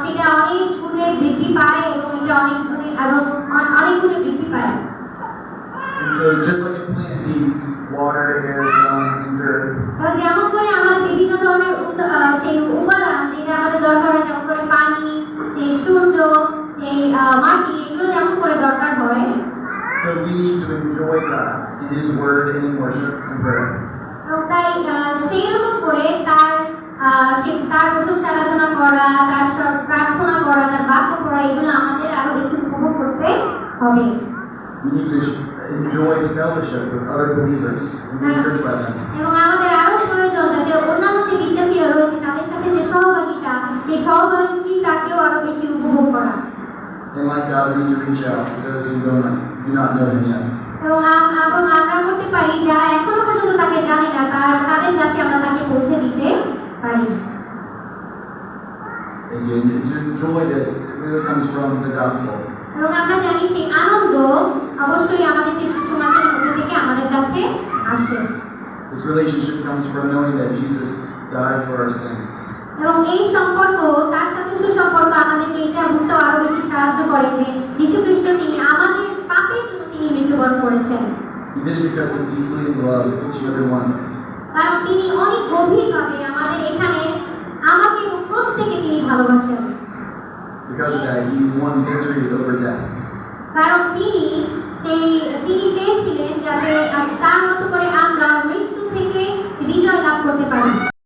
সেটা অনেক গুণে বৃদ্ধি পায় এবং এটা অনেক গুণে বৃদ্ধি পায়। And so just like a plant needs water, air, sun, and dirt, এবং যেমন করে আমাদের বিভিন্ন ধরনের সেই উপাদান যেটা আমাদের দরকার হয়, যেমন করে পানি, সেই সূর্য, সেই মাটি, এগুলো যেমন করে দরকার হয়, so we need to enjoy God in His Word and in worship and prayer. এবং তাই সেই রকম করে তার প্রশংসা আরাধনা করা, তার প্রার্থনা করা, তার বাক্য পড়া, এগুলো আমাদের আরো বেশি উপভোগ করতে হবে। We need to enjoy fellowship with other believers and be encouraged by them. এবং আমাদের আরো প্রয়োজন যাতে অন্যান্য যে বিশ্বাসীরা রয়েছে তাদের সাথে যে সহভাগিতা, সেই সহভাগিতাকেও আরো বেশি উপভোগ করা। And like God, we need to reach out to those who do not know Him yet. এবং আমরা করতে পারি যারা এখনো পর্যন্ত তাকে জানে না, তাদের কাছে আমরা তাকে পৌঁছে দিতে পারি। Again, to enjoy this clearly comes from the gospel. এবং আমরা জানি সেই আনন্দ অবশ্যই আমাদের সেই সুসমাচারের মধ্যে থেকে আমাদের কাছে আসে। This relationship comes from knowing that Jesus died for our sins. এবং এই সম্পর্ক, তার সাথে সুসম্পর্ক আমাদেরকে এটা বুঝতে আরো বেশি সাহায্য করে যে যীশু খ্রিস্ট তিনি আমাদের পাপের জন্য তিনি মৃত্যুবরণ করেছেন। He did it because He deeply loves each and every one of us. কারণ তিনি অনেক গভীরভাবে আমাদের এখানে আমাকে এবং প্রত্যেককে তিনি ভালোবাসেন। Because of that, He won victory over death. কারণ তিনি চেয়েছিলেন যাতে তার মতো করে আমরা মৃত্যু থেকে বিজয় লাভ করতে পারি।